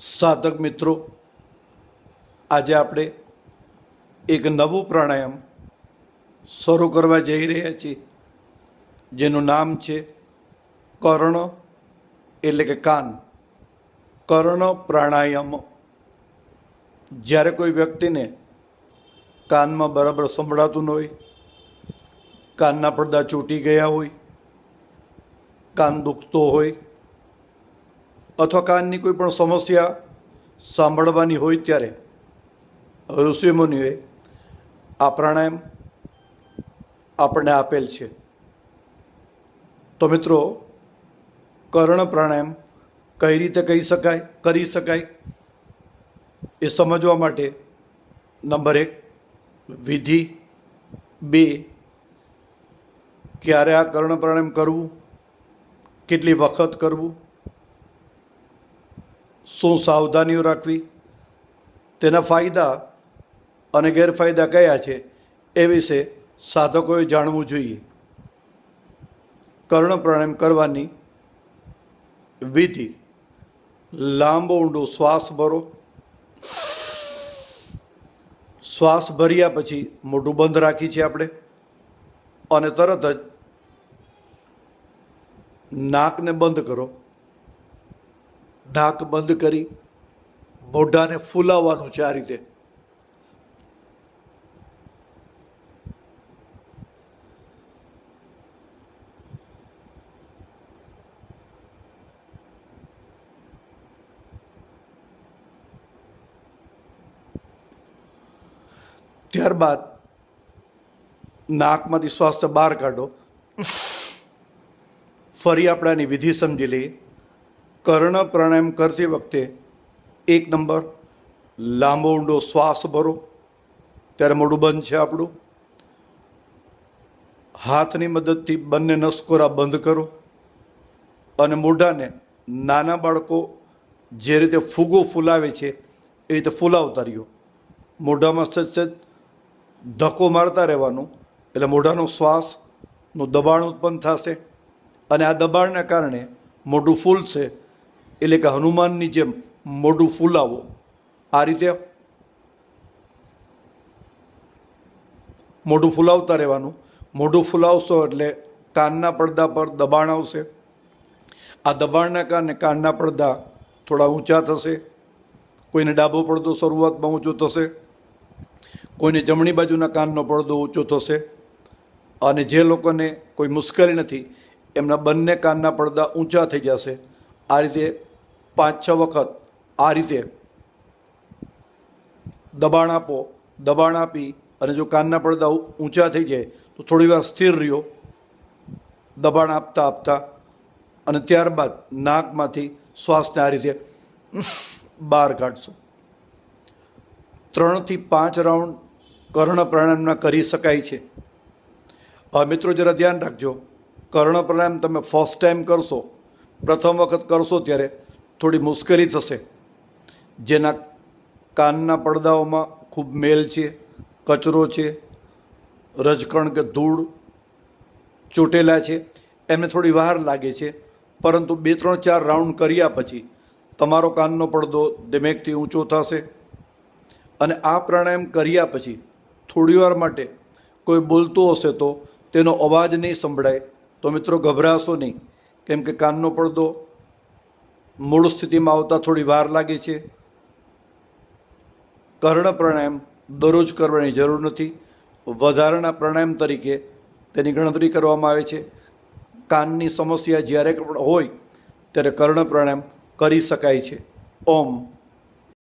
સાધક મિત્રો, આજે આપણે એક નવું પ્રાણાયામ શરૂ કરવા જઈ રહ્યા છીએ, જેનું નામ છે કર્ણ એટલે કે કાન. કર્ણ પ્રાણાયામ. જ્યારે કોઈ વ્યક્તિને કાનમાં બરાબર સંભળાતું ન હોય, કાનના પડદા ચોંટી ગયા હોય, કાન દુખતો હોય અથવા કાનની કોઈ પણ સમસ્યા સાંભળવાની હોય, ત્યારે ઋષિમુનિઓએ આ પ્રાણાયામ આપણને આપેલ છે. તો મિત્રો, કર્ણ પ્રાણાયામ કઈ રીતે કરી શકાય એ સમજવા માટે નંબર 1 વિધિ, 2 ક્યારે આ કર્ણ પ્રાણાયામ કરવું, કેટલી વખત કરવું, શું સાવધાનીઓ રાખવી, તેના ફાયદા અને ગેરફાયદા કયા છે એ વિશે સાધકોએ જાણવું જોઈએ. કર્ણ પ્રાણાયામ કરવાની વિધિ: લાંબો ઊંડો શ્વાસ ભરો. શ્વાસ ભર્યા પછી મોઢું બંધ રાખી છે આપણે, અને તરત જ નાકને બંધ કરો. નાક બંધ કરી મોઢાને ફૂલાવવાનું છે આ રીતે. ત્યારબાદ નાકમાંથી શ્વાસ બહાર કાઢો. ફરી આપણે આની વિધિ સમજી લઈએ. કર્ણ પ્રાણાયામ કરતી વખતે 1 નંબર, લાંબો ઊંડો શ્વાસ ભરો. ત્યારે મોઢું બંધ છે આપણું. હાથની મદદથી બંને નસકોરા બંધ કરો અને મોઢાને નાના બાળકો જે રીતે ફૂગો ફૂલાવે છે એ રીતે ફૂલાવતા રહ્યો. મોઢામાં સહેજ ધક્કો મારતા રહેવાનું, એટલે મોઢાનો શ્વાસનું દબાણ ઉત્પન્ન થશે, અને આ દબાણના કારણે મોઢું ફૂલશે. એટલે કે હનુમાનની જેમ મોઢું ફૂલાવો. આ રીતે મોઢું ફૂલાવતા રહેવાનું. મોઢું ફૂલાવશો એટલે કાનના પડદા પર દબાણ આવશે. આ દબાણના કારણે કાનના પડદા થોડા ઊંચા થશે. કોઈને ડાબો પડદો શરૂઆતમાં ઊંચો થશે, કોઈને જમણી બાજુના કાનનો પડદો ઊંચો થશે, અને જે લોકોને કોઈ મુશ્કેલી નથી એમના બંને કાનના પડદા ઊંચા થઈ જશે. આ રીતે 5-6 વખત આ રીતે દબાણ આપો. દબાણ આપી અને જો કાનના પડદા ઊંચા થઈ જાય તો થોડી વાર સ્થિર રહ્યો, દબાણ આપતા આપતા, અને ત્યારબાદ નાકમાંથી શ્વાસને આ રીતે બહાર કાઢશો. 3 થી 5 રાઉન્ડ કર્ણ પ્રાણાયામના કરી શકાય છે. હવે મિત્રો, જરા ધ્યાન રાખજો, કર્ણ પ્રાણાયામ તમે ફર્સ્ટ ટાઈમ કરશો, પ્રથમ વખત કરશો ત્યારે થોડી મુશ્કેલી થશે. જેના કાનના પડદાઓમાં ખૂબ મેલ છે, કચરો છે, રજકણ કે ધૂળ ચોટેલા છે, એમને થોડી વાર લાગે છે. પરંતુ 2, 3, 4 રાઉન્ડ કર્યા પછી તમારો કાનનો પડદો ધીમેકથી ઊંચો થશે. અને આ પ્રાણાયામ કર્યા પછી થોડી વાર માટે કોઈ બોલતું હશે તો તેનો અવાજ નહીં સંભળાય તો મિત્રો ગભરાશો નહીં, કેમ કે કાનનો પડદો મૂળ સ્થિતિમાં આવતા થોડી વાર લાગે છે. કર્ણ પ્રાણાયામ દરરોજ કરવાની જરૂર નથી. વધારાના પ્રાણાયામ તરીકે તેની ગણતરી કરવામાં આવે છે. કાનની સમસ્યા જ્યારે પણ હોય ત્યારે કર્ણ પ્રાણાયામ કરી શકાય છે. ઓમ